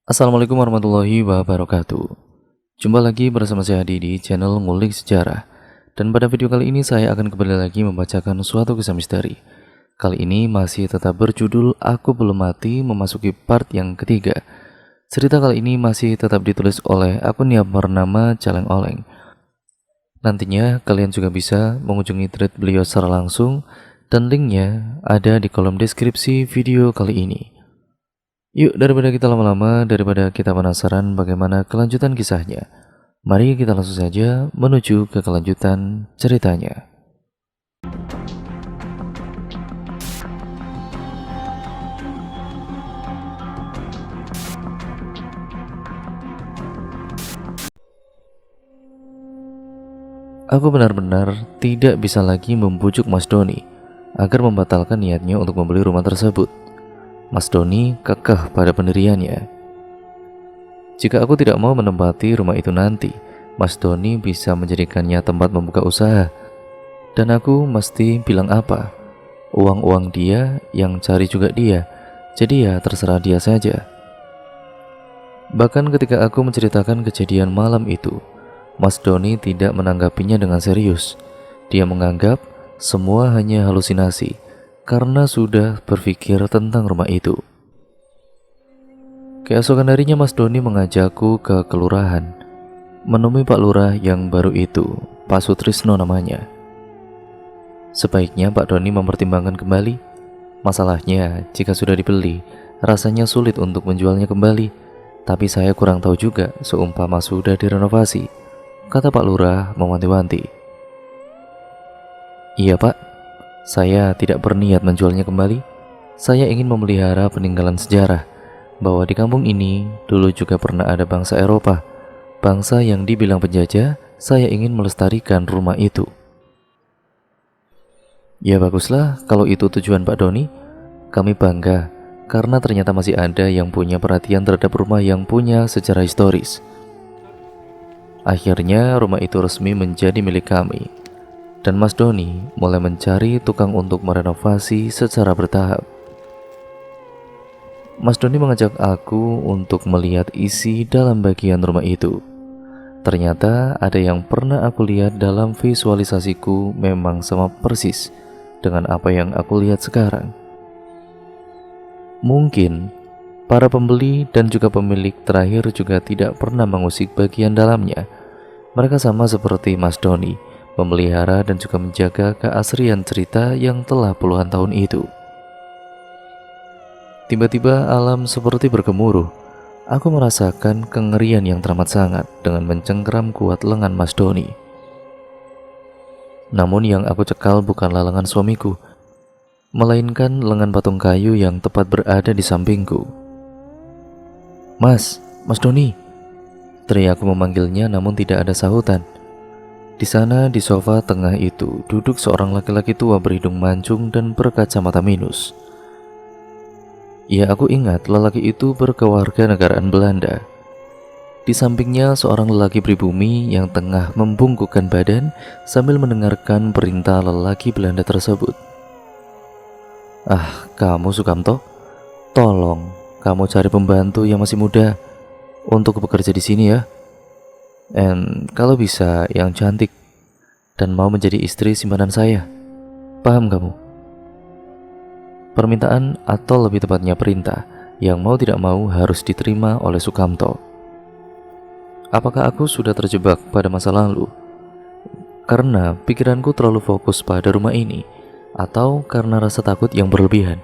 Assalamualaikum warahmatullahi wabarakatuh. Jumpa lagi bersama saya Adi di channel Ngulik Sejarah. Dan pada video kali ini saya akan kembali lagi membacakan suatu kisah misteri. Kali ini masih tetap berjudul Aku Belum Mati memasuki part yang ketiga. Cerita kali ini masih tetap ditulis oleh akun yang bernama Caleng Oleng. Nantinya kalian juga bisa mengunjungi thread beliau secara langsung dan linknya ada di kolom deskripsi video kali ini. Yuk, daripada kita lama-lama, daripada kita penasaran bagaimana kelanjutan kisahnya, mari kita langsung saja menuju ke kelanjutan ceritanya. Aku benar-benar tidak bisa lagi membujuk Mas Doni agar membatalkan niatnya untuk membeli rumah tersebut. Mas Doni kekeh pada pendiriannya. Jika aku tidak mau menempati rumah itu nanti, Mas Doni bisa menjadikannya tempat membuka usaha. Dan aku mesti bilang apa? Uang-uang dia, yang cari juga dia. Jadi ya terserah dia saja. Bahkan ketika aku menceritakan kejadian malam itu, Mas Doni tidak menanggapinya dengan serius. Dia menganggap semua hanya halusinasi karena sudah berpikir tentang rumah itu. Keesokan harinya Mas Doni mengajakku ke kelurahan, menemui Pak Lurah yang baru itu, Pak Sutrisno namanya. Sebaiknya Pak Doni mempertimbangkan kembali. Masalahnya, jika sudah dibeli, rasanya sulit untuk menjualnya kembali. Tapi saya kurang tahu juga seumpama sudah direnovasi, kata Pak Lurah mewanti-wanti. Iya Pak, saya tidak berniat menjualnya kembali. Saya ingin memelihara peninggalan sejarah bahwa di kampung ini dulu juga pernah ada bangsa Eropa, bangsa yang dibilang penjajah. Saya ingin melestarikan rumah itu. Ya baguslah kalau itu tujuan Pak Doni. Kami bangga karena ternyata masih ada yang punya perhatian terhadap rumah yang punya sejarah historis. Akhirnya rumah itu resmi menjadi milik kami. Dan Mas Doni mulai mencari tukang untuk merenovasi secara bertahap. Mas Doni mengajak aku untuk melihat isi dalam bagian rumah itu. Ternyata ada yang pernah aku lihat dalam visualisasiku memang sama persis dengan apa yang aku lihat sekarang. Mungkin para pembeli dan juga pemilik terakhir juga tidak pernah mengusik bagian dalamnya. Mereka sama seperti Mas Doni, memelihara dan juga menjaga keasrian cerita yang telah puluhan tahun itu. Tiba-tiba alam seperti bergemuruh. Aku merasakan kengerian yang teramat sangat dengan mencengkeram kuat lengan Mas Doni. Namun yang aku cekal bukanlah lengan suamiku, melainkan lengan patung kayu yang tepat berada di sampingku. Mas Doni, teriakku memanggilnya namun tidak ada sahutan. Di sana di sofa tengah itu duduk seorang laki-laki tua berhidung mancung dan berkacamata minus. Ya, aku ingat lelaki itu berkewarganegaraan Belanda. Di sampingnya seorang lelaki pribumi yang tengah membungkukkan badan sambil mendengarkan perintah lelaki Belanda tersebut. Ah, kamu Sukamto, tolong kamu cari pembantu yang masih muda untuk bekerja di sini ya. Kalau bisa yang cantik dan mau menjadi istri simpanan saya. Paham kamu? Permintaan atau lebih tepatnya perintah yang mau tidak mau harus diterima oleh Sukamto. Apakah aku sudah terjebak pada masa lalu? Karena pikiranku terlalu fokus pada rumah ini, atau karena rasa takut yang berlebihan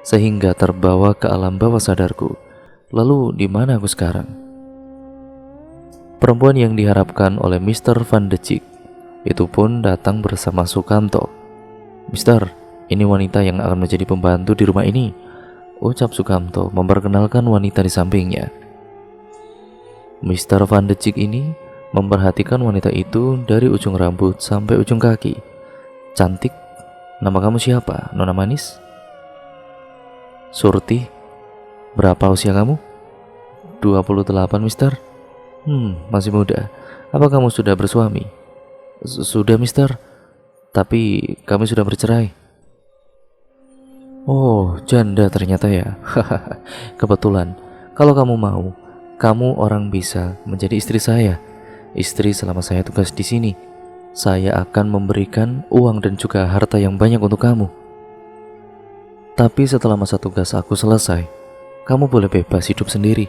sehingga terbawa ke alam bawah sadarku. Lalu di mana aku sekarang? Perempuan yang diharapkan oleh Mr. Van de Chick itu pun datang bersama Sukamto. Mister, ini wanita yang akan menjadi pembantu di rumah ini, ucap Sukamto memperkenalkan wanita di sampingnya. Mr. Van de Chick ini memperhatikan wanita itu dari ujung rambut sampai ujung kaki. Cantik. Nama kamu siapa, Nona Manis? Surti. Berapa usia kamu? 28, Mister. Masih muda. Apa kamu sudah bersuami? Sudah, Mister. Tapi kami sudah bercerai. Oh, janda ternyata ya. Kebetulan. Kalau kamu mau, Kamu orang bisa menjadi istri saya. Istri selama saya tugas di sini. Saya akan memberikan uang dan juga harta yang banyak untuk kamu. Tapi setelah masa tugas aku selesai, kamu boleh bebas hidup sendiri.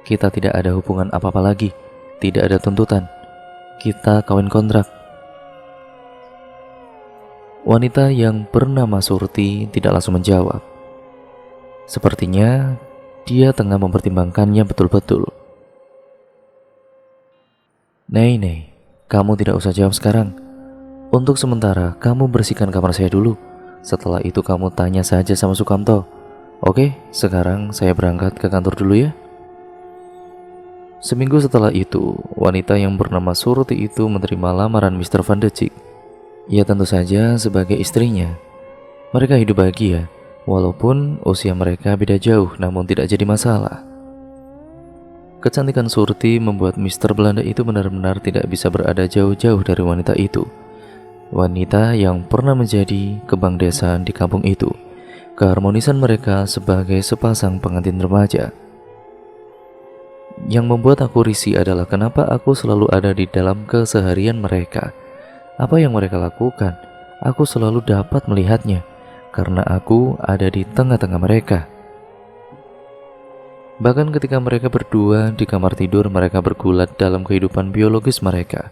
Kita tidak ada hubungan apa-apa lagi. Tidak ada tuntutan. Kita kawin kontrak. Wanita yang bernama Surti tidak langsung menjawab. Sepertinya dia tengah mempertimbangkannya betul-betul. Nei, kamu tidak usah jawab sekarang. Untuk sementara, kamu bersihkan kamar saya dulu. Setelah itu kamu tanya saja sama Sukamto. Oke, sekarang saya berangkat ke kantor dulu ya. Seminggu setelah itu, wanita yang bernama Surti itu menerima lamaran Mr. Van de Chick. Ya tentu saja sebagai istrinya. Mereka hidup bahagia, walaupun usia mereka beda jauh, namun tidak jadi masalah. Kecantikan Surti membuat Mr. Belanda itu benar-benar tidak bisa berada jauh-jauh dari wanita itu. Wanita yang pernah menjadi kebang desa di kampung itu. Keharmonisan mereka sebagai sepasang pengantin remaja. Yang membuat aku risih adalah kenapa aku selalu ada di dalam keseharian mereka. Apa yang mereka lakukan, aku selalu dapat melihatnya, karena aku ada di tengah-tengah mereka. Bahkan ketika mereka berdua di kamar tidur, mereka bergulat dalam kehidupan biologis mereka.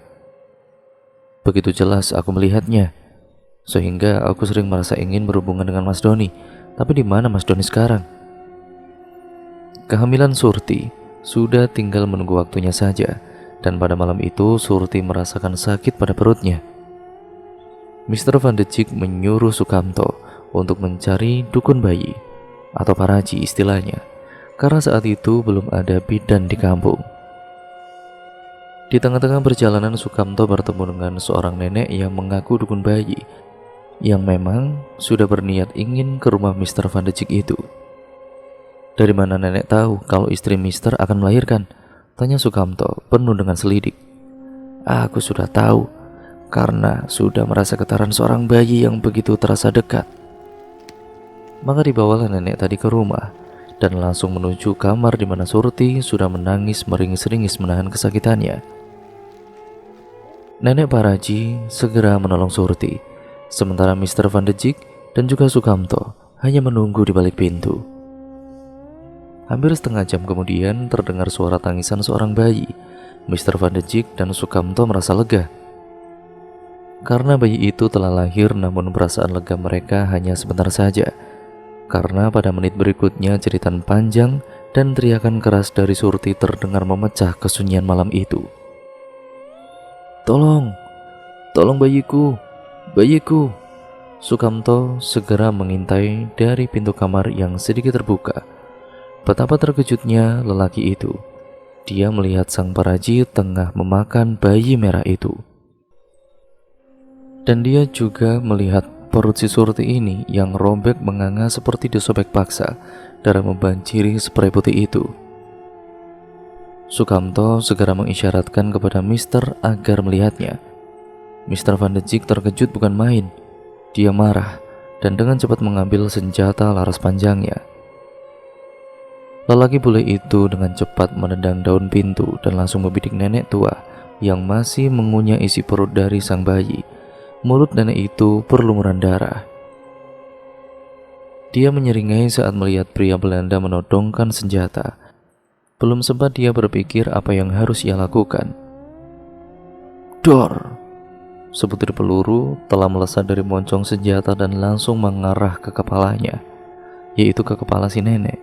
Begitu jelas aku melihatnya, sehingga aku sering merasa ingin berhubungan dengan Mas Doni. Tapi di mana Mas Doni sekarang? Kehamilan Surti sudah tinggal menunggu waktunya saja, dan pada malam itu Surti merasakan sakit pada perutnya. Mr. Van de Chick menyuruh Sukamto untuk mencari dukun bayi, atau paraji istilahnya, karena saat itu belum ada bidan di kampung. Di tengah-tengah perjalanan, Sukamto bertemu dengan seorang nenek yang mengaku dukun bayi, yang memang sudah berniat ingin ke rumah Mr. Van de Chick itu. Dari mana nenek tahu kalau istri Mister akan melahirkan? Tanya Sukamto penuh dengan selidik. Aku sudah tahu, karena sudah merasa getaran seorang bayi yang begitu terasa dekat. Maka dibawalah nenek tadi ke rumah dan langsung menuju kamar di mana Surti sudah menangis meringis-ringis menahan kesakitannya. Nenek Paraji segera menolong Surti, sementara Mr. Van de Chick dan juga Sukamto hanya menunggu di balik pintu. Hampir setengah jam kemudian terdengar suara tangisan seorang bayi. Mr. Van de Chick dan Sukamto merasa lega, karena bayi itu telah lahir, namun perasaan lega mereka hanya sebentar saja. Karena pada menit berikutnya jeritan panjang dan teriakan keras dari Surti terdengar memecah kesunyian malam itu. Tolong bayiku, bayiku. Sukamto segera mengintai dari pintu kamar yang sedikit terbuka. Betapa terkejutnya lelaki itu. Dia melihat sang paraji tengah memakan bayi merah itu. Dan dia juga melihat perut si Surti ini yang robek menganga seperti disobek paksa, darah membanjiri spray putih itu. Sukamto segera mengisyaratkan kepada Mister agar melihatnya. Mr. Van de Chick terkejut bukan main. Dia marah dan dengan cepat mengambil senjata laras panjangnya. Lelaki bule itu dengan cepat menendang daun pintu dan langsung membidik nenek tua yang masih mengunyah isi perut dari sang bayi. Mulut nenek itu berlumuran darah. Dia menyeringai saat melihat pria Belanda menodongkan senjata. Belum sempat dia berpikir apa yang harus ia lakukan. Dor! Sebutir peluru telah melesat dari moncong senjata dan langsung mengarah ke kepalanya, yaitu ke kepala si nenek.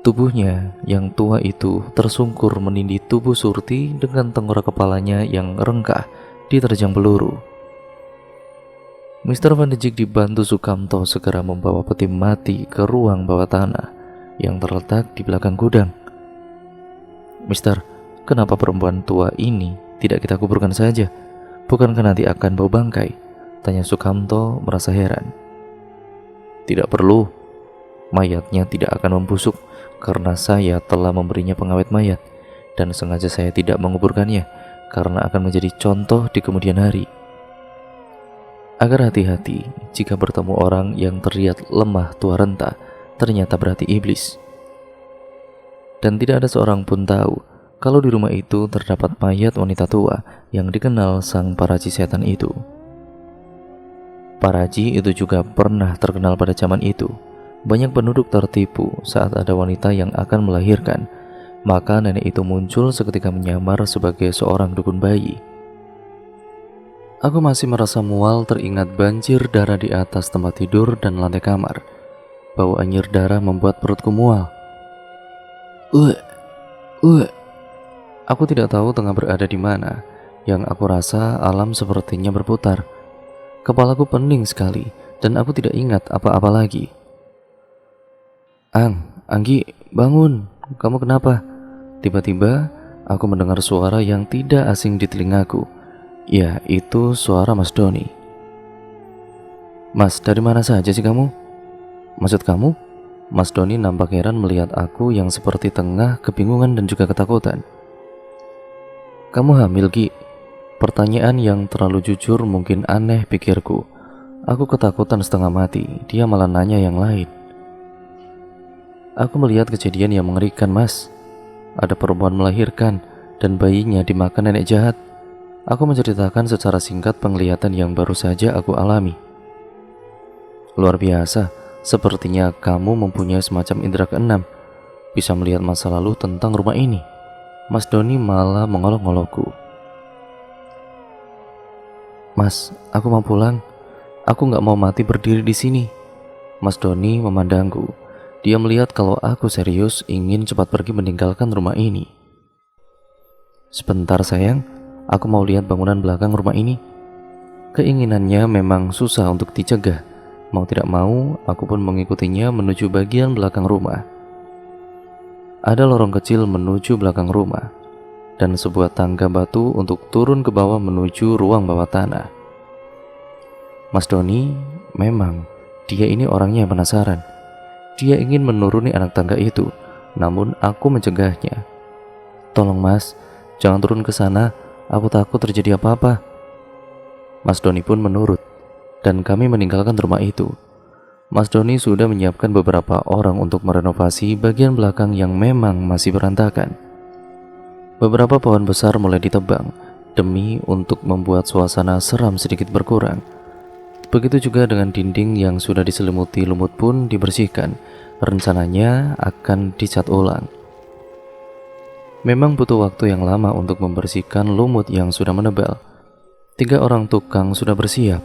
Tubuhnya yang tua itu tersungkur menindih tubuh Surti dengan tenggorok kepalanya yang rengkah diterjang peluru. Mr. Van de Chick dibantu Sukamto segera membawa peti mati ke ruang bawah tanah yang terletak di belakang gudang. Mister, kenapa perempuan tua ini tidak kita kuburkan saja? Bukankah nanti akan bau bangkai? Tanya Sukamto merasa heran. Tidak perlu, mayatnya tidak akan membusuk karena saya telah memberinya pengawet mayat, dan sengaja saya tidak menguburkannya karena akan menjadi contoh di kemudian hari. Agar hati-hati jika bertemu orang yang terlihat lemah tua renta, ternyata berarti iblis. dan tidak ada seorang pun tahu kalau di rumah itu terdapat mayat wanita tua yang dikenal sang Paraji setan itu. Paraji itu juga pernah terkenal pada zaman itu. Banyak penduduk tertipu saat ada wanita yang akan melahirkan, maka nenek itu muncul seketika menyamar sebagai seorang dukun bayi. Aku masih merasa mual teringat banjir darah di atas tempat tidur dan lantai kamar. Bau anyir darah membuat perutku mual. Uh, Aku tidak tahu tengah berada di mana. Yang aku rasa alam sepertinya berputar. Kepalaku pening sekali dan aku tidak ingat apa-apa lagi. Anggi, bangun. Kamu kenapa? Tiba-tiba aku mendengar suara yang tidak asing di telingaku. Ya, itu suara Mas Doni. Mas, dari mana saja sih kamu? Maksud kamu? Mas Doni nampak heran melihat aku yang seperti tengah kebingungan dan juga ketakutan. Kamu hamil, Ki? Pertanyaan yang terlalu jujur mungkin aneh pikirku. Aku ketakutan setengah mati, dia malah nanya yang lain. Aku melihat kejadian yang mengerikan, Mas. Ada perempuan melahirkan dan bayinya dimakan nenek jahat. Aku menceritakan secara singkat penglihatan yang baru saja aku alami. Luar biasa, sepertinya kamu mempunyai semacam indera keenam, bisa melihat masa lalu tentang rumah ini. Mas Doni malah mengolok-olokku. Mas, aku mau pulang. Aku gak mau mati berdiri di sini. Mas Doni memandangku. Dia melihat kalau aku serius ingin cepat pergi meninggalkan rumah ini. Sebentar sayang, aku mau lihat bangunan belakang rumah ini. Keinginannya memang susah untuk dicegah. Mau tidak mau, aku pun mengikutinya menuju bagian belakang rumah. Ada lorong kecil menuju belakang rumah, dan sebuah tangga batu untuk turun ke bawah menuju ruang bawah tanah. Mas Doni, memang, dia ini orangnya yang penasaran. Dia ingin menuruni anak tangga itu, namun aku mencegahnya. Tolong Mas, jangan turun ke sana, aku takut terjadi apa-apa. Mas Doni pun menurut, dan kami meninggalkan rumah itu. Mas Doni sudah menyiapkan beberapa orang untuk merenovasi bagian belakang yang memang masih berantakan. Beberapa pohon besar mulai ditebang, demi untuk membuat suasana seram sedikit berkurang. Begitu juga dengan dinding yang sudah diselimuti lumut pun dibersihkan, rencananya akan dicat ulang. Memang butuh waktu yang lama untuk membersihkan lumut yang sudah menebal. 3 orang tukang sudah bersiap.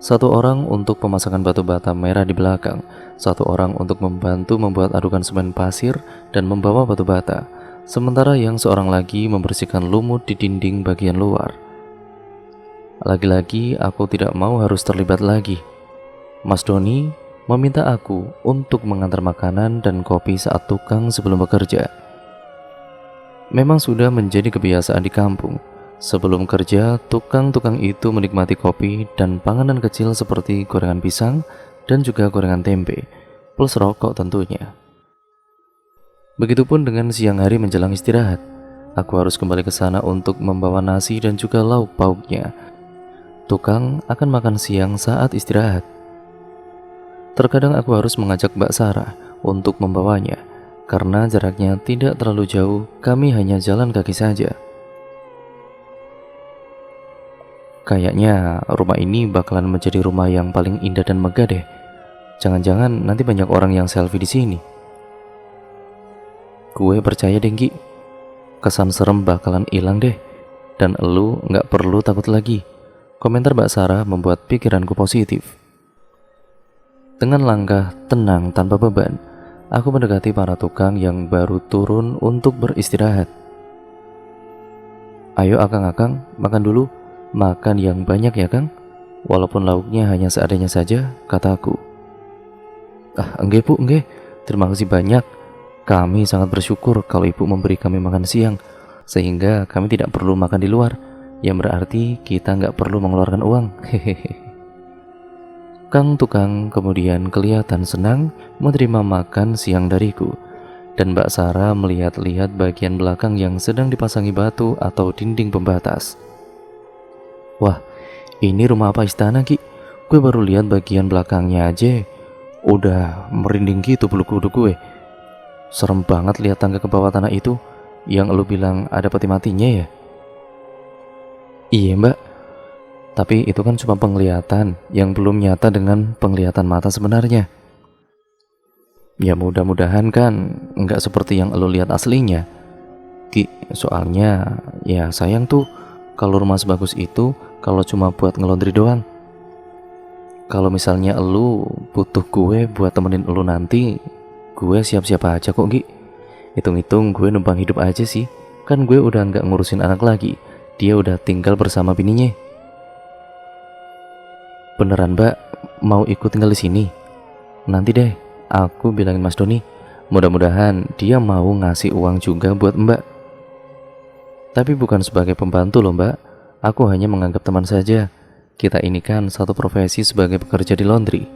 1 orang untuk pemasangan batu bata merah di belakang, 1 orang untuk membantu membuat adukan semen pasir dan membawa batu bata, sementara yang seorang lagi membersihkan lumut di dinding bagian luar. Lagi-lagi aku tidak mau harus terlibat lagi. Mas Doni meminta aku untuk mengantar makanan dan kopi saat tukang sebelum bekerja. Memang sudah menjadi kebiasaan di kampung. Sebelum kerja, tukang-tukang itu menikmati kopi dan panganan kecil seperti gorengan pisang dan juga gorengan tempe, plus rokok tentunya. Begitupun dengan siang hari menjelang istirahat. Aku harus kembali ke sana untuk membawa nasi dan juga lauk pauknya. Tukang akan makan siang saat istirahat. Terkadang aku harus mengajak Mbak Sarah untuk membawanya, karena jaraknya tidak terlalu jauh, kami hanya jalan kaki saja. Kayaknya rumah ini bakalan menjadi rumah yang paling indah dan megah deh. Jangan-jangan nanti banyak orang yang selfie di sini. Gue percaya deh, Gi. Kesan serem bakalan hilang deh. Dan elu gak perlu takut lagi. Komentar Mbak Sarah membuat pikiranku positif. Dengan langkah tenang tanpa beban, aku mendekati para tukang yang baru turun untuk beristirahat. Ayo akang-akang, makan dulu. Makan yang banyak ya Kang, walaupun lauknya hanya seadanya saja, kataku. Enggak Bu, enggak. Terima kasih banyak. Kami sangat bersyukur kalau Ibu memberi kami makan siang, sehingga kami tidak perlu makan di luar, yang berarti kita nggak perlu mengeluarkan uang. Hehehe. Kang tukang kemudian kelihatan senang menerima makan siang dariku, dan Mbak Sarah melihat-lihat bagian belakang yang sedang dipasangi batu atau dinding pembatas. Wah, ini rumah apa istana, Ki? Gue baru lihat bagian belakangnya aja. Udah merinding gitu bulu kuduk gue. Serem banget lihat tangga ke bawah tanah itu. Yang lu bilang ada peti matinya ya? Iya mbak, tapi itu kan cuma penglihatan yang belum nyata dengan penglihatan mata sebenarnya. Ya mudah-mudahan kan nggak seperti yang lu lihat aslinya, Ki. Soalnya ya sayang tuh kalau rumah sebagus itu kalau cuma buat ngelondri doang. Kalau misalnya lu butuh gue buat temenin lu nanti, gue siap-siap aja kok, Gi. Hitung-hitung gue numpang hidup aja sih. Kan gue udah nggak ngurusin anak lagi. Dia udah tinggal bersama bininya. Beneran mbak mau ikut tinggal di sini? Nanti deh, aku bilangin Mas Doni. Mudah-mudahan dia mau ngasih uang juga buat mbak. Tapi bukan sebagai pembantu loh mbak. Aku hanya menganggap teman saja. Kita ini kan satu profesi sebagai pekerja di laundry.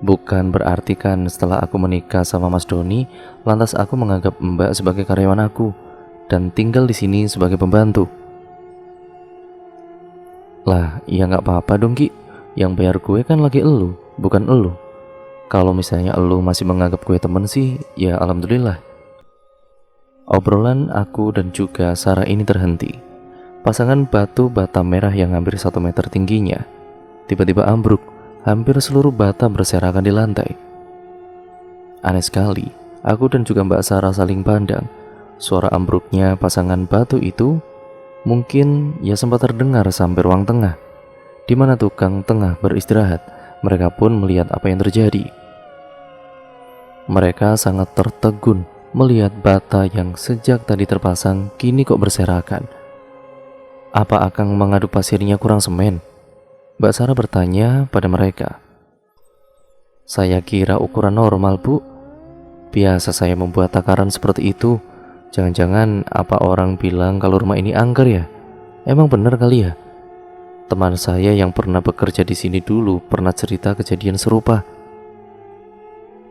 Bukan berarti kan setelah aku menikah sama Mas Doni, lantas aku menganggap mbak sebagai karyawan aku dan tinggal di sini sebagai pembantu. Lah, ya nggak apa-apa dong Ki. Yang bayar gue kan lagi elu, bukan elu. Kalau misalnya elu masih menganggap gue temen sih, ya alhamdulillah. Obrolan aku dan juga Sarah ini terhenti. Pasangan batu bata merah yang hampir 1 meter tingginya tiba-tiba ambruk. Hampir seluruh bata berserakan di lantai. Aneh sekali, aku dan juga Mbak Sarah saling pandang. Suara ambruknya pasangan batu itu mungkin ya sempat terdengar sampai ruang tengah, di mana tukang tengah beristirahat. Mereka pun melihat apa yang terjadi. Mereka sangat tertegun melihat bata yang sejak tadi terpasang kini kok berserakan. Apa Akang mengadu pasirnya kurang semen? Mbak Sarah bertanya pada mereka. Saya kira ukuran normal bu. Biasa saya membuat takaran seperti itu. Jangan-jangan apa orang bilang kalau rumah ini angker ya? Emang benar kali ya? Teman saya yang pernah bekerja di sini dulu pernah cerita kejadian serupa.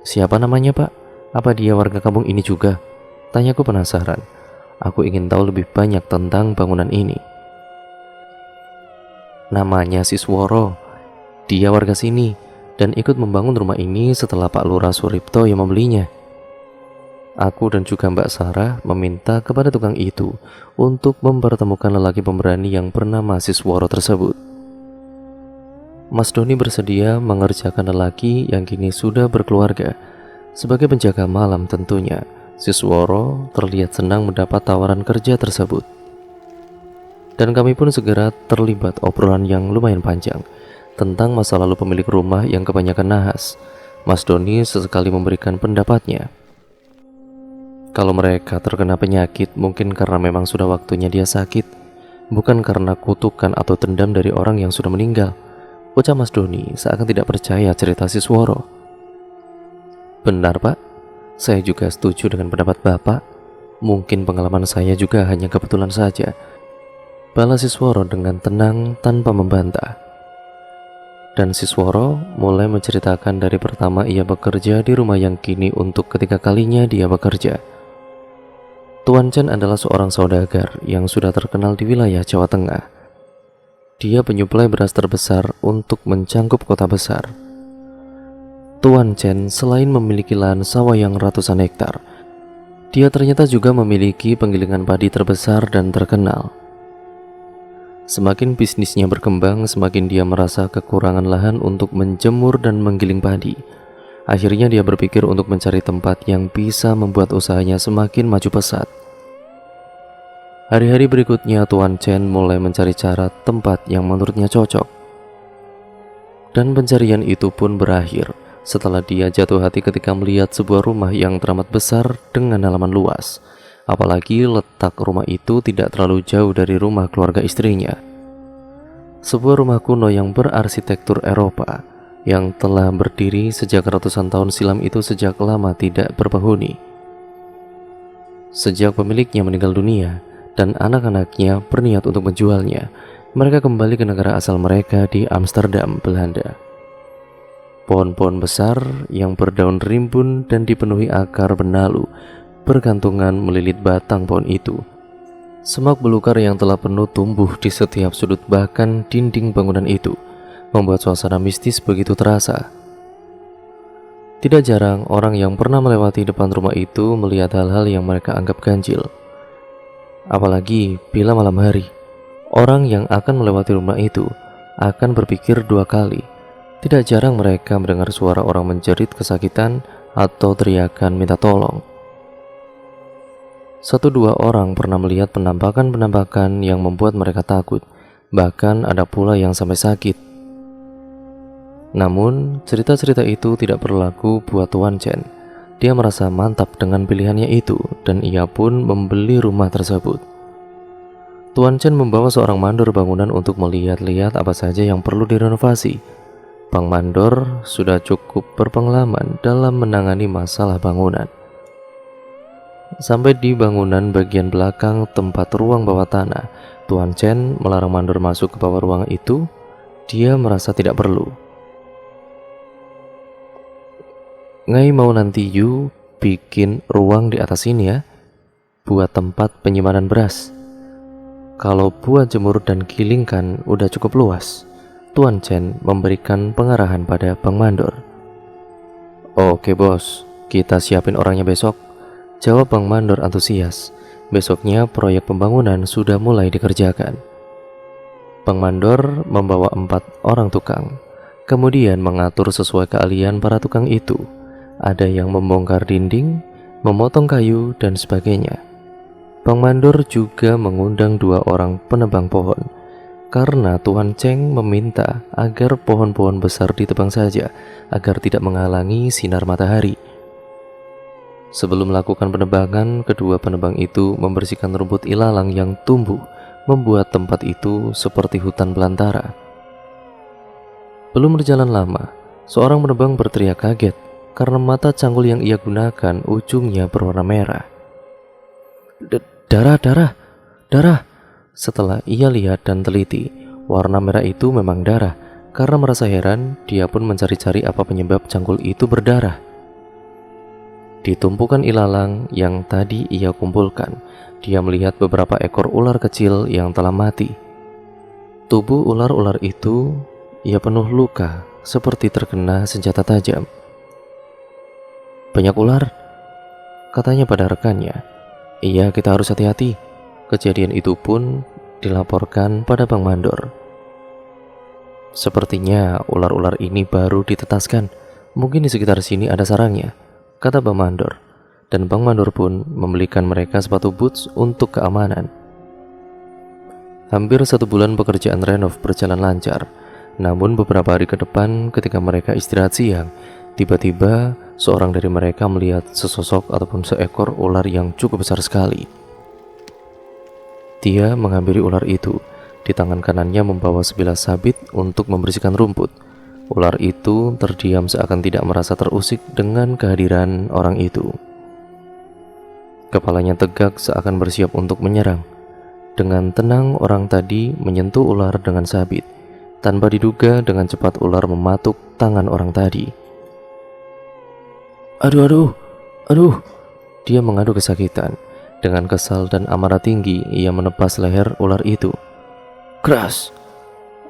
Siapa namanya pak? Apa dia warga kampung ini juga? Tanyaku penasaran. Aku ingin tahu lebih banyak tentang bangunan ini. Namanya Sisworo. Dia warga sini dan ikut membangun rumah ini setelah Pak Lurah Suripto yang membelinya. Aku dan juga Mbak Sarah meminta kepada tukang itu untuk mempertemukan lelaki pemberani yang bernama Sisworo tersebut. Mas Doni bersedia mengerjakan lelaki yang kini sudah berkeluarga sebagai penjaga malam tentunya. Sisworo terlihat senang mendapat tawaran kerja tersebut. Dan kami pun segera terlibat obrolan yang lumayan panjang tentang masa lalu pemilik rumah yang kebanyakan nahas. Mas Doni sesekali memberikan pendapatnya. Kalau mereka terkena penyakit mungkin karena memang sudah waktunya dia sakit, bukan karena kutukan atau dendam dari orang yang sudah meninggal. Ucap Mas Doni seakan tidak percaya cerita Sisworo. Benar pak, saya juga setuju dengan pendapat bapak. Mungkin pengalaman saya juga hanya kebetulan saja, balas Sisworo dengan tenang tanpa membantah. Dan Sisworo mulai menceritakan dari pertama ia bekerja di rumah yang kini untuk ketiga kalinya dia bekerja. Tuan Chen adalah seorang saudagar yang sudah terkenal di wilayah Jawa Tengah. Dia penyuplai beras terbesar untuk mencangkup kota besar. Tuan Chen selain memiliki lahan sawah yang ratusan hektar, dia ternyata juga memiliki penggilingan padi terbesar dan terkenal. Semakin bisnisnya berkembang, semakin dia merasa kekurangan lahan untuk menjemur dan menggiling padi. Akhirnya dia berpikir untuk mencari tempat yang bisa membuat usahanya semakin maju pesat. Hari-hari berikutnya Tuan Chen mulai mencari cara tempat yang menurutnya cocok. Dan pencarian itu pun berakhir setelah dia jatuh hati ketika melihat sebuah rumah yang teramat besar dengan halaman luas. Apalagi letak rumah itu tidak terlalu jauh dari rumah keluarga istrinya. Sebuah rumah kuno yang berarsitektur Eropa yang telah berdiri sejak ratusan tahun silam itu sejak lama tidak berpenghuni. Sejak pemiliknya meninggal dunia dan anak-anaknya berniat untuk menjualnya, mereka kembali ke negara asal mereka di Amsterdam, Belanda. Pohon-pohon besar yang berdaun rimbun dan dipenuhi akar benalu bergantungan melilit batang pohon itu. Semak belukar yang telah penuh tumbuh di setiap sudut bahkan dinding bangunan itu membuat suasana mistis begitu terasa. Tidak jarang orang yang pernah melewati depan rumah itu melihat hal-hal yang mereka anggap ganjil. Apalagi bila malam hari, orang yang akan melewati rumah itu akan berpikir dua kali. Tidak jarang mereka mendengar suara orang menjerit kesakitan atau teriakan minta tolong. Satu dua orang pernah melihat penampakan-penampakan yang membuat mereka takut, bahkan ada pula yang sampai sakit. Namun, cerita-cerita itu tidak berlaku buat Tuan Chen. Dia merasa mantap dengan pilihannya itu, dan ia pun membeli rumah tersebut. Tuan Chen membawa seorang mandor bangunan untuk melihat-lihat apa saja yang perlu direnovasi. Bang Mandor sudah cukup berpengalaman dalam menangani masalah bangunan. Sampai di bangunan bagian belakang tempat ruang bawah tanah, Tuan Chen melarang Mandor masuk ke bawah ruangan itu. Dia merasa tidak perlu. Ngai mau nanti you bikin ruang di atas ini ya, buat tempat penyimpanan beras. Kalau buat jemur dan giling kan udah cukup luas. Tuan Chen memberikan pengarahan pada Bang Mandor. Oke bos, kita siapin orangnya besok, jawab Bang Mandor antusias. Besoknya proyek pembangunan sudah mulai dikerjakan. Bang Mandor membawa 4 orang tukang, kemudian mengatur sesuai keahlian para tukang itu. Ada yang membongkar dinding, memotong kayu, dan sebagainya. Bang Mandor juga mengundang 2 orang penebang pohon, karena Tuan Cheng meminta agar pohon-pohon besar ditebang saja agar tidak menghalangi sinar matahari. Sebelum melakukan penebangan, kedua penebang itu membersihkan rumput ilalang yang tumbuh, membuat tempat itu seperti hutan belantara. Belum berjalan lama, seorang penebang berteriak kaget karena mata canggul yang ia gunakan ujungnya berwarna merah. Darah. Setelah ia lihat dan teliti, warna merah itu memang darah. Karena merasa heran, dia pun mencari-cari apa penyebab canggul itu berdarah. Di tumpukan ilalang yang tadi ia kumpulkan, dia melihat beberapa ekor ular kecil yang telah mati. Tubuh ular-ular itu ia penuh luka, seperti terkena senjata tajam. Banyak ular, katanya pada rekannya. Iya, kita harus hati-hati. Kejadian itu pun dilaporkan pada Bang Mandor. Sepertinya ular-ular ini baru ditetaskan. Mungkin di sekitar sini ada sarangnya, kata Bang Mandor. Dan Bang Mandor pun membelikan mereka sepatu boots untuk keamanan. Hampir 1 bulan pekerjaan renov berjalan lancar. Namun beberapa hari ke depan ketika mereka istirahat siang, tiba-tiba seorang dari mereka melihat sesosok ataupun seekor ular yang cukup besar sekali. Dia menghampiri ular itu. Di tangan kanannya membawa sebilah sabit untuk membersihkan rumput. Ular itu terdiam seakan tidak merasa terusik dengan kehadiran orang itu. Kepalanya tegak seakan bersiap untuk menyerang. Dengan tenang orang tadi menyentuh ular dengan sabit. Tanpa diduga dengan cepat ular mematuk tangan orang tadi. Aduh. Dia mengadu kesakitan. Dengan kesal dan amarah tinggi, ia menepas leher ular itu. Keras.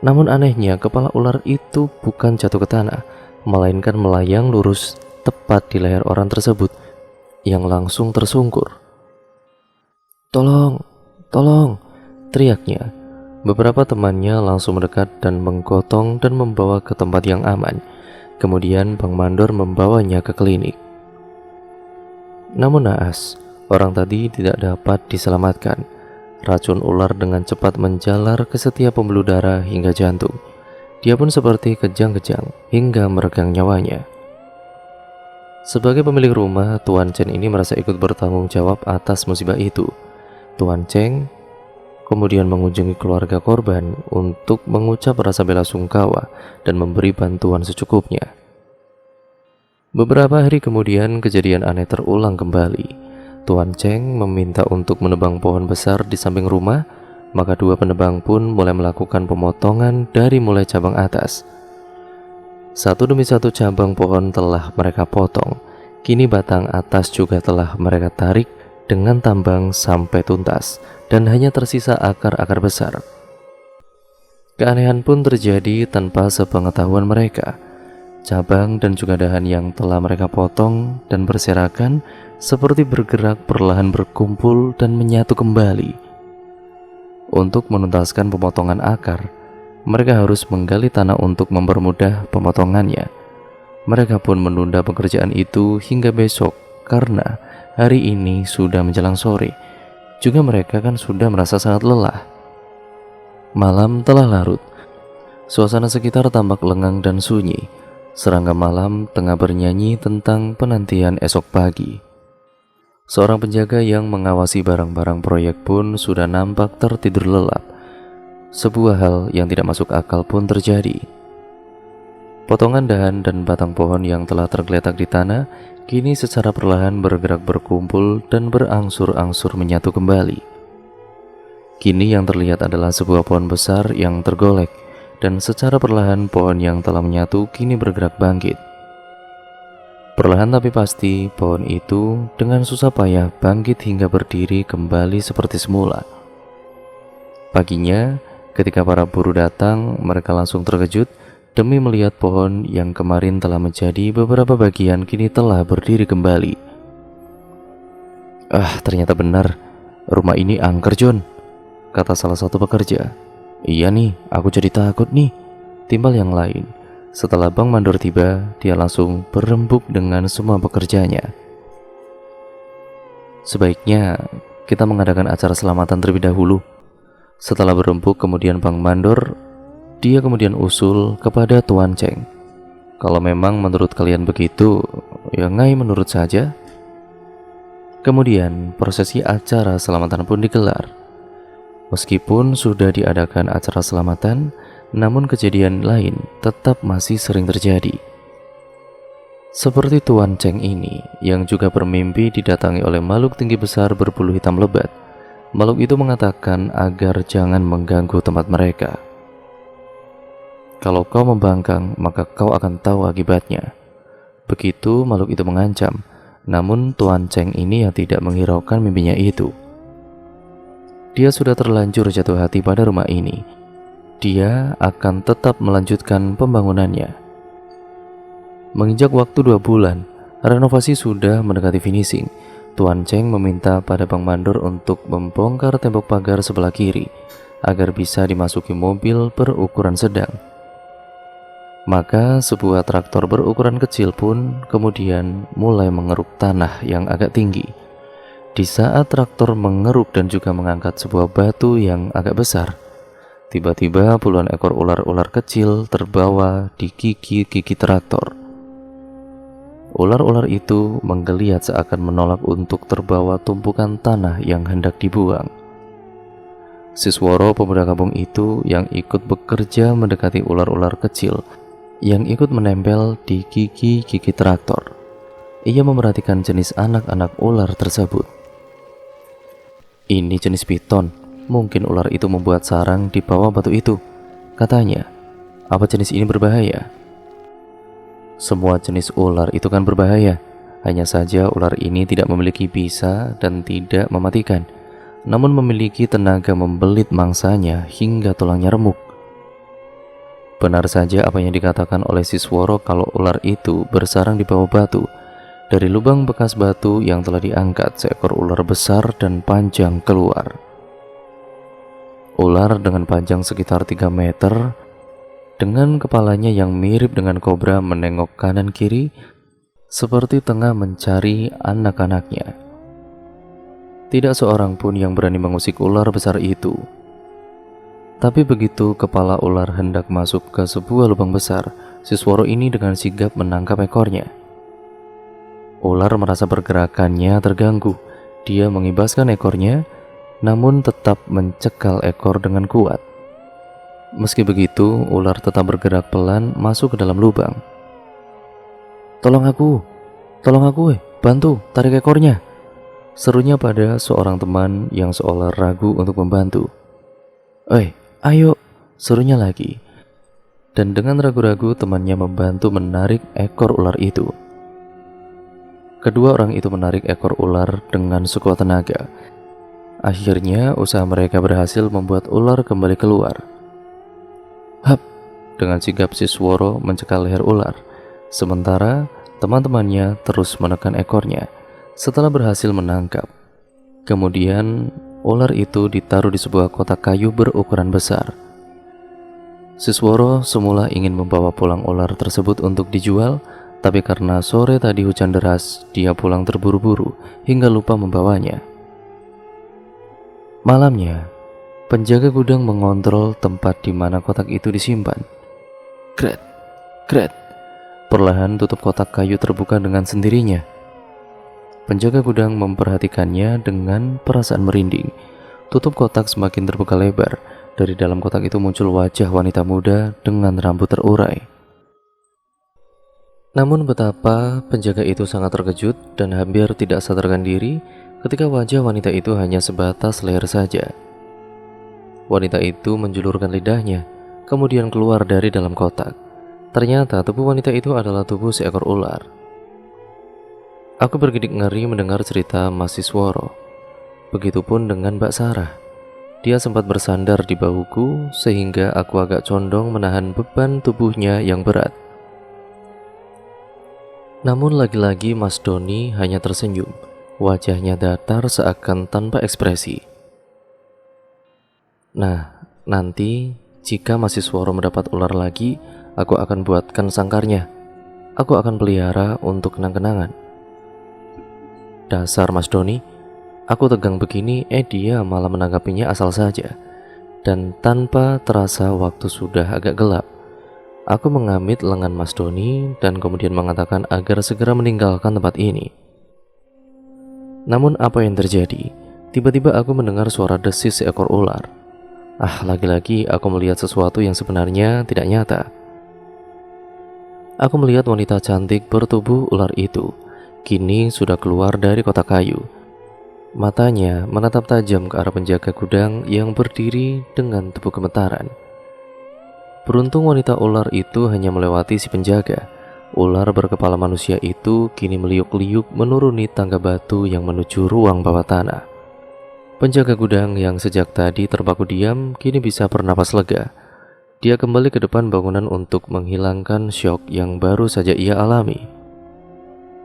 Namun anehnya, kepala ular itu bukan jatuh ke tanah, melainkan melayang lurus tepat di leher orang tersebut, yang langsung tersungkur. Tolong, teriaknya. Beberapa temannya langsung mendekat dan menggotong dan membawa ke tempat yang aman. Kemudian Bang Mandor membawanya ke klinik. Namun naas, orang tadi tidak dapat diselamatkan. Racun ular dengan cepat menjalar ke setiap pembuluh darah hingga jantung. Dia pun seperti kejang-kejang hingga meregang nyawanya. Sebagai pemilik rumah, Tuan Chen ini merasa ikut bertanggung jawab atas musibah itu. Tuan Chen kemudian mengunjungi keluarga korban untuk mengucap rasa bela sungkawa dan memberi bantuan secukupnya. Beberapa hari kemudian, kejadian aneh terulang kembali. Tuan Cheng meminta untuk menebang pohon besar di samping rumah, maka 2 penebang pun mulai melakukan pemotongan dari mulai cabang atas. Satu demi satu cabang pohon telah mereka potong. Kini batang atas juga telah mereka tarik dengan tambang sampai tuntas, dan hanya tersisa akar-akar besar. Keanehan pun terjadi tanpa sepengetahuan mereka. Cabang dan juga dahan yang telah mereka potong dan berserakan seperti bergerak perlahan berkumpul dan menyatu kembali. Untuk menuntaskan pemotongan akar, mereka harus menggali tanah untuk mempermudah pemotongannya. Mereka pun menunda pekerjaan itu hingga besok karena hari ini sudah menjelang sore. Juga mereka kan sudah merasa sangat lelah. Malam telah larut. Suasana sekitar tampak lengang dan sunyi. Serangga malam tengah bernyanyi tentang penantian esok pagi. Seorang penjaga yang mengawasi barang-barang proyek pun sudah nampak tertidur lelap. Sebuah hal yang tidak masuk akal pun terjadi. Potongan dahan dan batang pohon yang telah tergeletak di tanah kini secara perlahan bergerak berkumpul dan berangsur-angsur menyatu kembali. Kini yang terlihat adalah sebuah pohon besar yang tergolek, dan secara perlahan pohon yang telah menyatu kini bergerak bangkit. Perlahan tapi pasti pohon itu dengan susah payah bangkit hingga berdiri kembali seperti semula. Paginya, ketika para buruh datang, mereka langsung terkejut demi melihat pohon yang kemarin telah menjadi beberapa bagian kini telah berdiri kembali. Ternyata benar, rumah ini angker, John, kata salah satu pekerja. Iya nih, aku jadi takut nih, timbal yang lain. Setelah Bang Mandor tiba, dia langsung berembuk dengan semua pekerjanya. Sebaiknya kita mengadakan acara selamatan terlebih dahulu. Setelah berembuk kemudian Bang Mandor, dia kemudian usul kepada Tuan Cheng. Kalau memang menurut kalian begitu, ya ngai menurut saja. Kemudian prosesi acara selamatan pun digelar. Meskipun sudah diadakan acara selamatan, namun kejadian lain tetap masih sering terjadi. Seperti Tuan Cheng ini, yang juga bermimpi didatangi oleh makhluk tinggi besar berbulu hitam lebat. Makhluk itu mengatakan agar jangan mengganggu tempat mereka. Kalau kau membangkang, maka kau akan tahu akibatnya. Begitu makhluk itu mengancam, namun Tuan Cheng ini yang tidak menghiraukan mimpinya itu. Dia sudah terlanjur jatuh hati pada rumah ini. Dia akan tetap melanjutkan pembangunannya. Menginjak waktu 2 bulan, renovasi sudah mendekati finishing. Tuan Cheng meminta pada Bang Mandor untuk membongkar tembok pagar sebelah kiri agar bisa dimasuki mobil berukuran sedang. Maka sebuah traktor berukuran kecil pun kemudian mulai mengeruk tanah yang agak tinggi. Di saat traktor mengeruk dan juga mengangkat sebuah batu yang agak besar, tiba-tiba puluhan ekor ular-ular kecil terbawa di gigi-gigi traktor. Ular-ular itu menggeliat seakan menolak untuk terbawa tumpukan tanah yang hendak dibuang. Sisworo pemuda kampung itu yang ikut bekerja mendekati ular-ular kecil yang ikut menempel di gigi-gigi traktor. Ia memerhatikan jenis anak-anak ular tersebut. Ini jenis piton, mungkin ular itu membuat sarang di bawah batu itu, katanya. Apa jenis ini berbahaya? Semua jenis ular itu kan berbahaya. Hanya saja ular ini tidak memiliki bisa dan tidak mematikan, namun memiliki tenaga membelit mangsanya hingga tulangnya remuk. Benar saja apa yang dikatakan oleh Sisworo kalau ular itu bersarang di bawah batu. Dari lubang bekas batu yang telah diangkat, seekor ular besar dan panjang keluar. Ular dengan panjang sekitar 3 meter, dengan kepalanya yang mirip dengan kobra menengok kanan kiri, seperti tengah mencari anak-anaknya. Tidak seorang pun yang berani mengusik ular besar itu. Tapi begitu kepala ular hendak masuk ke sebuah lubang besar, Sisworo ini dengan sigap menangkap ekornya. Ular merasa pergerakannya terganggu. Dia mengibaskan ekornya, namun tetap mencekal ekor dengan kuat. Meski begitu, ular tetap bergerak pelan masuk ke dalam lubang. Tolong aku, bantu, tarik ekornya," serunya pada seorang teman yang seolah ragu untuk membantu. Ayo," serunya lagi. Dan dengan ragu-ragu temannya membantu menarik ekor ular itu. Kedua orang itu menarik ekor ular dengan sekuat tenaga. Akhirnya usaha mereka berhasil membuat ular kembali keluar. Hap! Dengan sigap Sisworo mencekal leher ular. Sementara teman-temannya terus menekan ekornya setelah berhasil menangkap. Kemudian ular itu ditaruh di sebuah kotak kayu berukuran besar. Sisworo semula ingin membawa pulang ular tersebut untuk dijual, tapi karena sore tadi hujan deras, dia pulang terburu-buru hingga lupa membawanya. Malamnya, penjaga gudang mengontrol tempat di mana kotak itu disimpan. Kret, kret. Perlahan tutup kotak kayu terbuka dengan sendirinya. Penjaga gudang memperhatikannya dengan perasaan merinding. Tutup kotak semakin terbuka lebar. Dari dalam kotak itu muncul wajah wanita muda dengan rambut terurai. Namun betapa penjaga itu sangat terkejut dan hampir tidak sadarkan diri ketika wajah wanita itu hanya sebatas leher saja. Wanita itu menjulurkan lidahnya, kemudian keluar dari dalam kotak. Ternyata tubuh wanita itu adalah tubuh seekor ular. Aku bergidik ngeri mendengar cerita Mas Sisworo. Begitupun dengan Mbak Sarah. Dia sempat bersandar di bahuku sehingga aku agak condong menahan beban tubuhnya yang berat. Namun lagi-lagi Mas Doni hanya tersenyum. Wajahnya datar seakan tanpa ekspresi. Nah, nanti jika Mas Sisworo mendapat ular lagi, aku akan buatkan sangkarnya. Aku akan pelihara untuk kenang-kenangan. Dasar Mas Doni, aku tegang begini, dia malah menanggapinya asal saja. Dan tanpa terasa waktu sudah agak gelap. Aku mengamit lengan Mas Doni dan kemudian mengatakan agar segera meninggalkan tempat ini. Namun apa yang terjadi? Tiba-tiba aku mendengar suara desis seekor ular. Lagi-lagi aku melihat sesuatu yang sebenarnya tidak nyata. Aku melihat wanita cantik bertubuh ular itu. Kini sudah keluar dari kotak kayu. Matanya menatap tajam ke arah penjaga gudang yang berdiri dengan tubuh gemetaran. Beruntung wanita ular itu hanya melewati si penjaga. Ular berkepala manusia itu kini meliuk-liuk menuruni tangga batu yang menuju ruang bawah tanah. Penjaga gudang yang sejak tadi terpaku diam kini bisa bernapas lega. Dia kembali ke depan bangunan untuk menghilangkan syok yang baru saja ia alami.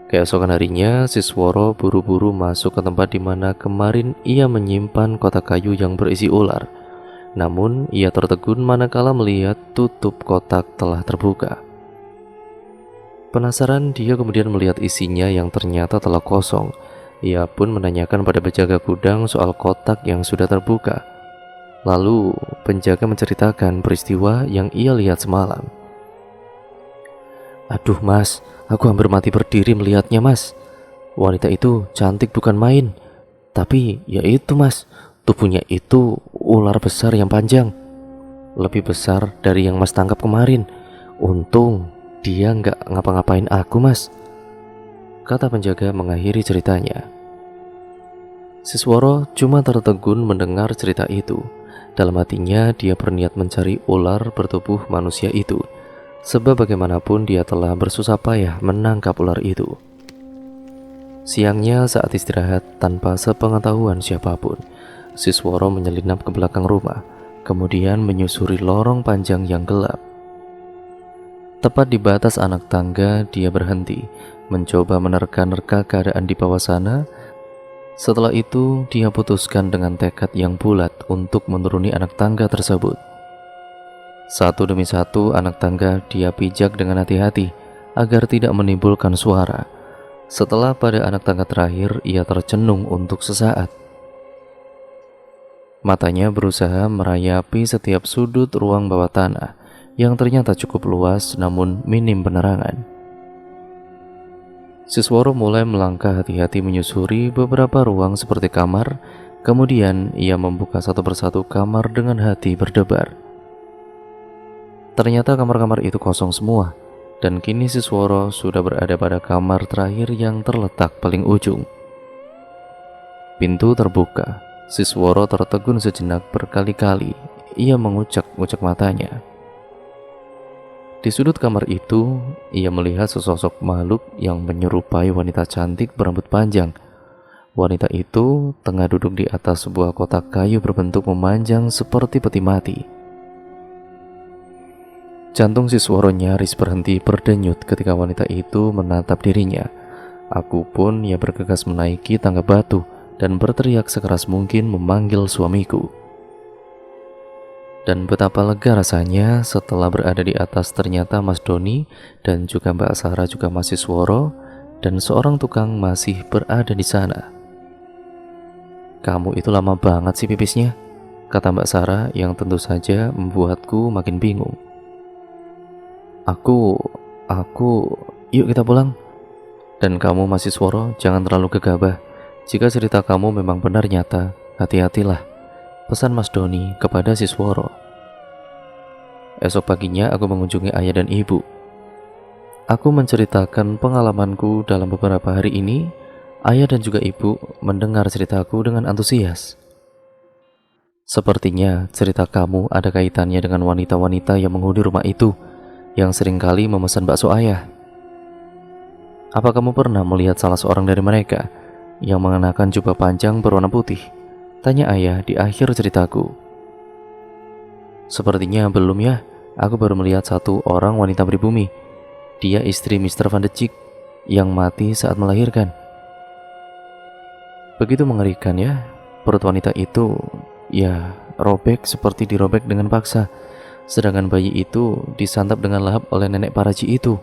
Keesokan harinya, Sisworo buru-buru masuk ke tempat di mana kemarin ia menyimpan kotak kayu yang berisi ular. Namun, ia tertegun manakala melihat tutup kotak telah terbuka. Penasaran, dia kemudian melihat isinya yang ternyata telah kosong. Ia pun menanyakan pada penjaga gudang soal kotak yang sudah terbuka. Lalu, penjaga menceritakan peristiwa yang ia lihat semalam. Aduh mas, aku hampir mati berdiri melihatnya mas. Wanita itu cantik bukan main. Tapi ya itu mas, tubuhnya itu ular besar yang panjang. Lebih besar dari yang mas tangkap kemarin. Untung dia nggak ngapa-ngapain aku mas, kata penjaga mengakhiri ceritanya. Sisworo cuma tertegun mendengar cerita itu. Dalam hatinya dia berniat mencari ular bertubuh manusia itu. Sebab bagaimanapun dia telah bersusah payah menangkap ular itu. Siangnya saat istirahat tanpa sepengetahuan siapapun, Sisworo menyelinap ke belakang rumah, kemudian menyusuri lorong panjang yang gelap. Tepat di batas anak tangga dia berhenti, mencoba menerka-nerka keadaan di bawah sana. Setelah itu dia putuskan dengan tekad yang bulat untuk menuruni anak tangga tersebut. Satu demi satu anak tangga dia pijak dengan hati-hati agar tidak menimbulkan suara. Setelah pada anak tangga terakhir, ia tercenung untuk sesaat. Matanya berusaha merayapi setiap sudut ruang bawah tanah yang ternyata cukup luas namun minim penerangan. Sisworo mulai melangkah hati-hati menyusuri beberapa ruang seperti kamar. Kemudian ia membuka satu persatu kamar dengan hati berdebar. Ternyata kamar-kamar itu kosong semua, dan kini Sisworo sudah berada pada kamar terakhir yang terletak paling ujung. Pintu terbuka. Sisworo tertegun sejenak berkali-kali. Ia mengucek-ngucek matanya. Di sudut kamar itu, ia melihat sesosok makhluk yang menyerupai wanita cantik berambut panjang. Wanita itu tengah duduk di atas sebuah kotak kayu berbentuk memanjang seperti peti mati. Jantung Sisworo nyaris berhenti berdenyut ketika wanita itu menatap dirinya. Aku pun ya bergegas menaiki tangga batu dan berteriak sekeras mungkin memanggil suamiku. Dan betapa lega rasanya setelah berada di atas, ternyata Mas Doni dan juga Mbak Sarah juga masih Sworo dan seorang tukang masih berada di sana. "Kamu itu lama banget sih pipisnya," kata Mbak Sarah yang tentu saja membuatku makin bingung. Aku, yuk kita pulang. Dan kamu masih Sworo, jangan terlalu gegabah. Jika cerita kamu memang benar nyata, hati-hatilah, pesan Mas Doni kepada si Sworo. Esok paginya aku mengunjungi ayah dan ibu. Aku menceritakan pengalamanku dalam beberapa hari ini. Ayah dan juga ibu mendengar ceritaku dengan antusias. "Sepertinya cerita kamu ada kaitannya dengan wanita-wanita yang menghuni rumah itu, yang seringkali memesan bakso ayah. Apa kamu pernah melihat salah seorang dari mereka yang mengenakan jubah panjang berwarna putih?" tanya ayah di akhir ceritaku. "Sepertinya belum ya, aku baru melihat satu orang wanita pribumi. Dia istri Mr. Van de Chick yang mati saat melahirkan." Begitu mengerikan ya, perut wanita itu ya robek seperti dirobek dengan paksa, sedangkan bayi itu disantap dengan lahap oleh nenek Paraji itu.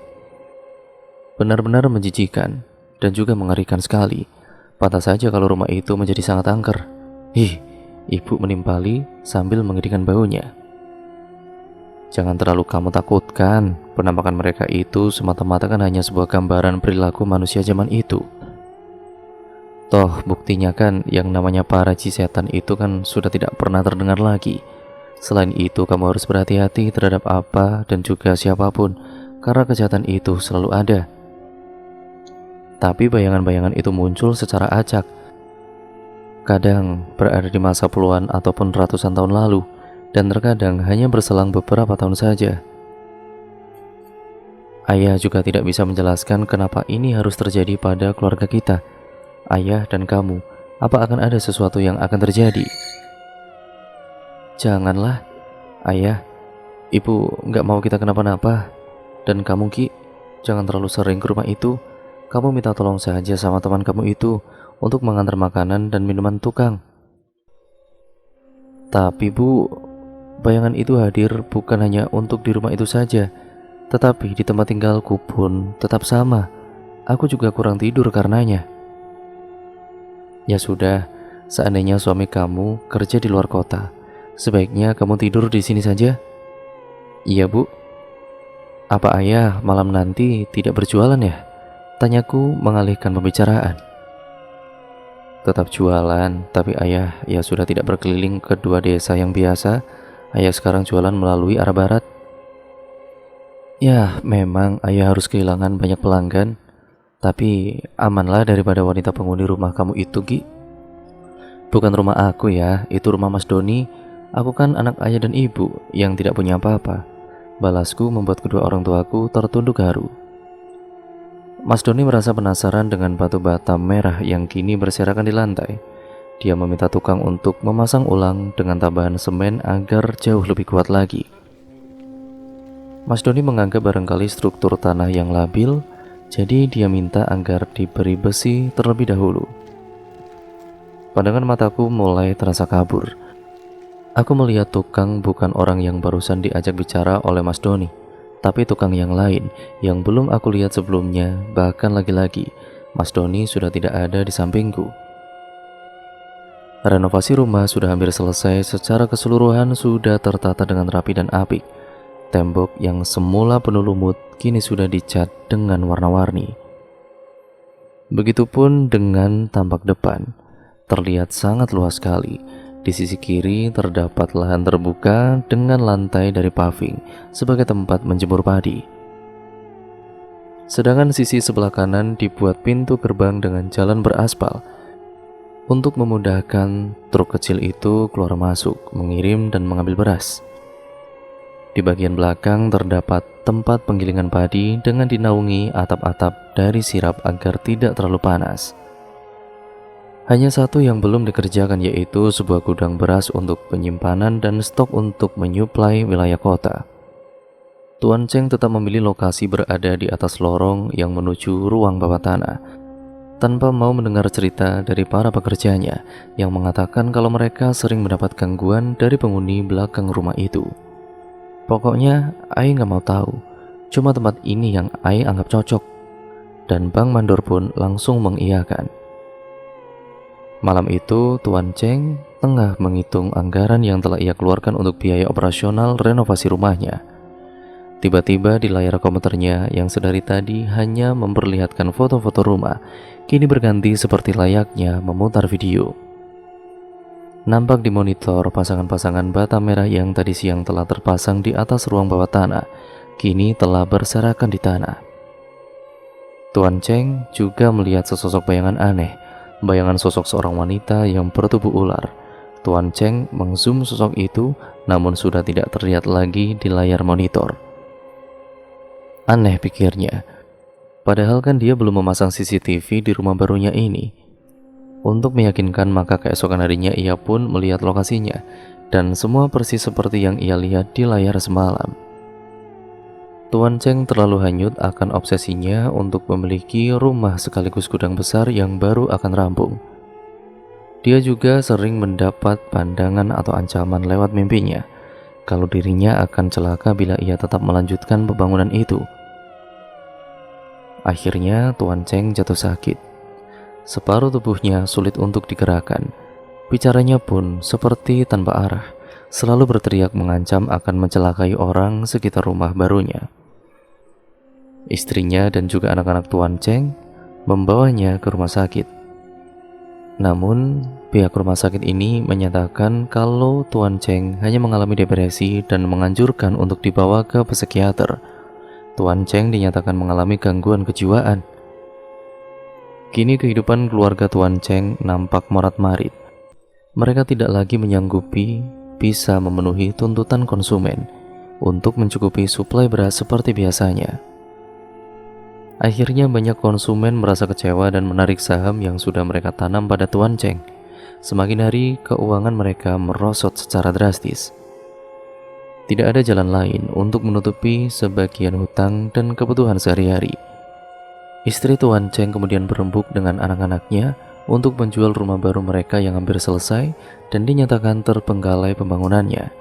Benar-benar menjijikan dan juga mengerikan sekali. Pantas saja kalau rumah itu menjadi sangat angker. "Ih," ibu menimpali sambil mengeringkan baunya. "Jangan terlalu kamu takutkan. Penampakan mereka itu semata-mata kan hanya sebuah gambaran perilaku manusia zaman itu. Toh buktinya kan yang namanya Paraji setan itu kan sudah tidak pernah terdengar lagi. Selain itu kamu harus berhati-hati terhadap apa dan juga siapapun, karena kejahatan itu selalu ada. Tapi bayangan-bayangan itu muncul secara acak. Kadang berada di masa puluhan ataupun ratusan tahun lalu, dan terkadang hanya berselang beberapa tahun saja. Ayah juga tidak bisa menjelaskan kenapa ini harus terjadi pada keluarga kita. Ayah dan kamu, apa akan ada sesuatu yang akan terjadi?" "Janganlah, ayah, ibu nggak mau kita kenapa-napa. Dan kamu Ki, jangan terlalu sering ke rumah itu. Kamu minta tolong saja sama teman kamu itu untuk mengantar makanan dan minuman tukang." "Tapi Bu, bayangan itu hadir bukan hanya untuk di rumah itu saja, tetapi di tempat tinggalku pun tetap sama. Aku juga kurang tidur karenanya." "Ya sudah, seandainya suami kamu kerja di luar kota, sebaiknya kamu tidur di sini saja." "Iya Bu." "Apa ayah malam nanti tidak berjualan ya?" tanyaku mengalihkan pembicaraan. "Tetap jualan, tapi ayah ya sudah tidak berkeliling ke dua desa yang biasa. Ayah sekarang jualan melalui arah barat." "Ya memang ayah harus kehilangan banyak pelanggan, tapi amanlah daripada wanita penghuni rumah kamu itu Ki." "Bukan rumah aku ya, itu rumah Mas Doni. Aku kan anak ayah dan ibu yang tidak punya apa-apa." Balasku membuat kedua orang tuaku tertunduk haru. Mas Doni merasa penasaran dengan batu bata merah yang kini berserakan di lantai. Dia meminta tukang untuk memasang ulang dengan tambahan semen agar jauh lebih kuat lagi. Mas Doni menganggap barangkali struktur tanah yang labil, jadi dia minta agar diberi besi terlebih dahulu. Pandangan mataku mulai terasa kabur. Aku melihat tukang bukan orang yang barusan diajak bicara oleh Mas Doni, tapi tukang yang lain yang belum aku lihat sebelumnya. Bahkan lagi-lagi Mas Doni sudah tidak ada di sampingku. Renovasi rumah sudah hampir selesai, secara keseluruhan sudah tertata dengan rapi dan apik. Tembok yang semula penuh lumut kini sudah dicat dengan warna-warni. Begitupun dengan tampak depan, terlihat sangat luas sekali. Di sisi kiri terdapat lahan terbuka dengan lantai dari paving sebagai tempat menjemur padi. Sedangkan sisi sebelah kanan dibuat pintu gerbang dengan jalan beraspal untuk memudahkan truk kecil itu keluar masuk, mengirim dan mengambil beras. Di bagian belakang terdapat tempat penggilingan padi dengan dinaungi atap-atap dari sirap agar tidak terlalu panas. Hanya satu yang belum dikerjakan, yaitu sebuah gudang beras untuk penyimpanan dan stok untuk menyuplai wilayah kota. Tuan Cheng tetap memilih lokasi berada di atas lorong yang menuju ruang bawah tanah, tanpa mau mendengar cerita dari para pekerjanya yang mengatakan kalau mereka sering mendapat gangguan dari penghuni belakang rumah itu. Pokoknya, Ai nggak mau tahu, cuma tempat ini yang Ai anggap cocok, dan Bang Mandor pun langsung mengiyakan. Malam itu, Tuan Cheng tengah menghitung anggaran yang telah ia keluarkan untuk biaya operasional renovasi rumahnya. Tiba-tiba di layar komputernya yang sedari tadi hanya memperlihatkan foto-foto rumah, kini berganti seperti layaknya memutar video. Nampak di monitor pasangan-pasangan bata merah yang tadi siang telah terpasang di atas ruang bawah tanah, kini telah berserakan di tanah. Tuan Cheng juga melihat sesosok bayangan aneh, bayangan sosok seorang wanita yang bertubuh ular. Tuan Cheng mengzoom sosok itu, namun sudah tidak terlihat lagi di layar monitor. Aneh, pikirnya, padahal kan dia belum memasang CCTV di rumah barunya ini. Untuk meyakinkan, maka keesokan harinya ia pun melihat lokasinya, dan semua persis seperti yang ia lihat di layar semalam. Tuan Cheng terlalu hanyut akan obsesinya untuk memiliki rumah sekaligus gudang besar yang baru akan rampung. Dia juga sering mendapat pandangan atau ancaman lewat mimpinya, kalau dirinya akan celaka bila ia tetap melanjutkan pembangunan itu. Akhirnya Tuan Cheng jatuh sakit. Separuh tubuhnya sulit untuk digerakkan. Bicaranya pun seperti tanpa arah, selalu berteriak mengancam akan mencelakai orang sekitar rumah barunya. Istrinya dan juga anak-anak Tuan Cheng membawanya ke rumah sakit. Namun, pihak rumah sakit ini menyatakan kalau Tuan Cheng hanya mengalami depresi dan menganjurkan untuk dibawa ke psikiater. Tuan Cheng dinyatakan mengalami gangguan kejiwaan. Kini kehidupan keluarga Tuan Cheng nampak morat-marit. Mereka tidak lagi menyanggupi bisa memenuhi tuntutan konsumen untuk mencukupi suplai beras seperti biasanya. Akhirnya banyak konsumen merasa kecewa dan menarik saham yang sudah mereka tanam pada Tuan Cheng. Semakin hari keuangan mereka merosot secara drastis. Tidak ada jalan lain untuk menutupi sebagian hutang dan kebutuhan sehari-hari. Istri Tuan Cheng kemudian berembuk dengan anak-anaknya untuk menjual rumah baru mereka yang hampir selesai dan dinyatakan terpenggalai pembangunannya.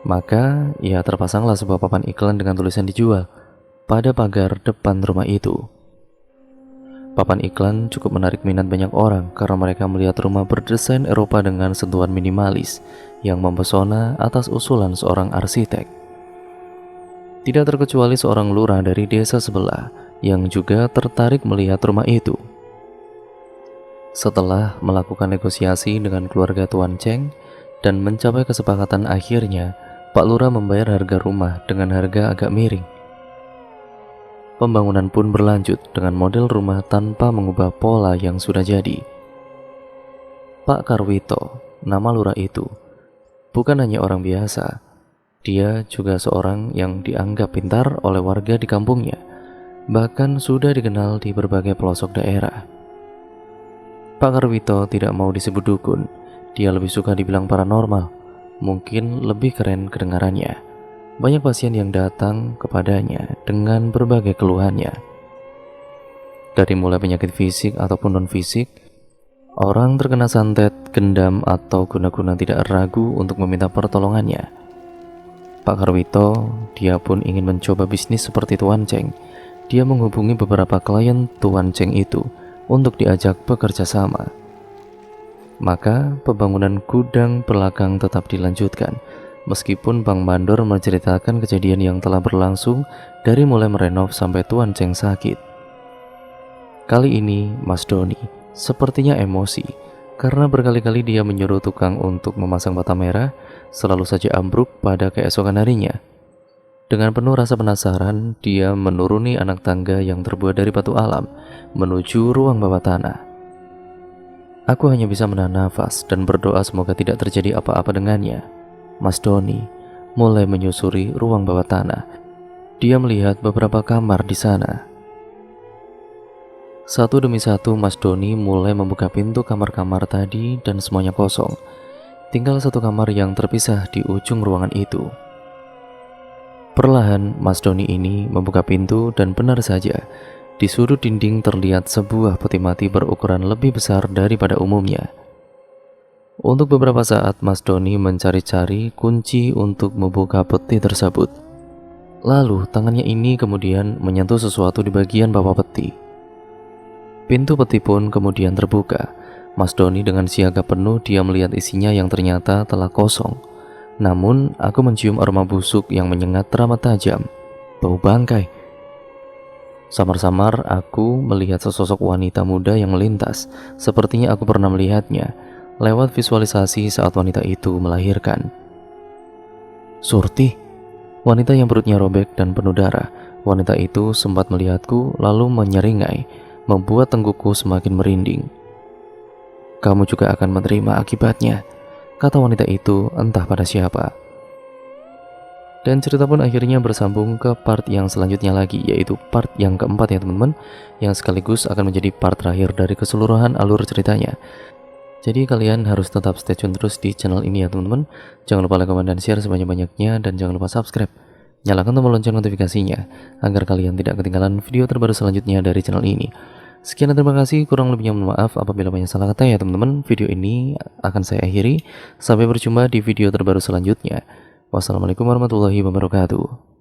Maka ia terpasanglah sebuah papan iklan dengan tulisan dijual pada pagar depan rumah itu. Papan iklan cukup menarik minat banyak orang karena mereka melihat rumah berdesain Eropa dengan sentuhan minimalis yang mempesona atas usulan seorang arsitek. Tidak terkecuali seorang lurah dari desa sebelah yang juga tertarik melihat rumah itu. Setelah melakukan negosiasi dengan keluarga Tuan Cheng dan mencapai kesepakatan, akhirnya Pak Lurah membayar harga rumah dengan harga agak miring. Pembangunan pun berlanjut dengan model rumah tanpa mengubah pola yang sudah jadi. Pak Karwito, nama lurah itu, bukan hanya orang biasa. Dia juga seorang yang dianggap pintar oleh warga di kampungnya, bahkan sudah dikenal di berbagai pelosok daerah. Pak Karwito tidak mau disebut dukun, dia lebih suka dibilang paranormal, mungkin lebih keren kedengarannya. Banyak pasien yang datang kepadanya dengan berbagai keluhannya. Dari mulai penyakit fisik ataupun non-fisik, orang terkena santet, gendam, atau guna-guna tidak ragu untuk meminta pertolongannya. Pak Karwito, dia pun ingin mencoba bisnis seperti Tuan Cheng. Dia menghubungi beberapa klien Tuan Cheng itu untuk diajak bekerja sama. Maka pembangunan gudang belakang tetap dilanjutkan, meskipun Bang Mandor menceritakan kejadian yang telah berlangsung dari mulai merenov sampai Tuan Cheng sakit. Kali ini Mas Doni sepertinya emosi karena berkali-kali dia menyuruh tukang untuk memasang bata merah, selalu saja ambruk pada keesokan harinya. Dengan penuh rasa penasaran, dia menuruni anak tangga yang terbuat dari batu alam menuju ruang bawah tanah. Aku hanya bisa menahan nafas dan berdoa semoga tidak terjadi apa-apa dengannya. Mas Doni mulai menyusuri ruang bawah tanah. Dia melihat beberapa kamar di sana. Satu demi satu Mas Doni mulai membuka pintu kamar-kamar tadi dan semuanya kosong. Tinggal satu kamar yang terpisah di ujung ruangan itu. Perlahan, Mas Doni ini membuka pintu dan benar saja, di sudut dinding terlihat sebuah peti mati berukuran lebih besar daripada umumnya. Untuk beberapa saat, Mas Doni mencari-cari kunci untuk membuka peti tersebut. Lalu, tangannya ini kemudian menyentuh sesuatu di bagian bawah peti. Pintu peti pun kemudian terbuka. Mas Doni dengan siaga penuh dia melihat isinya yang ternyata telah kosong. Namun, aku mencium aroma busuk yang menyengat teramat tajam. Bau bangkai. Samar-samar aku melihat sesosok wanita muda yang melintas. Sepertinya aku pernah melihatnya lewat visualisasi saat wanita itu melahirkan. Surti, wanita yang perutnya robek dan penuh darah. Wanita itu sempat melihatku lalu menyeringai, membuat tenggukku semakin merinding. Kamu juga akan menerima akibatnya, kata wanita itu entah pada siapa. Dan cerita pun akhirnya bersambung ke part yang selanjutnya lagi, yaitu part yang keempat ya teman-teman, yang sekaligus akan menjadi part terakhir dari keseluruhan alur ceritanya. Jadi kalian harus tetap stay tune terus di channel ini ya teman-teman. Jangan lupa like, komen, dan share sebanyak-banyaknya, dan jangan lupa subscribe. Nyalakan tombol lonceng notifikasinya, agar kalian tidak ketinggalan video terbaru selanjutnya dari channel ini. Sekian dan terima kasih, kurang lebihnya mohon maaf apabila banyak salah kata ya teman-teman. Video ini akan saya akhiri, sampai berjumpa di video terbaru selanjutnya. Wassalamualaikum warahmatullahi wabarakatuh.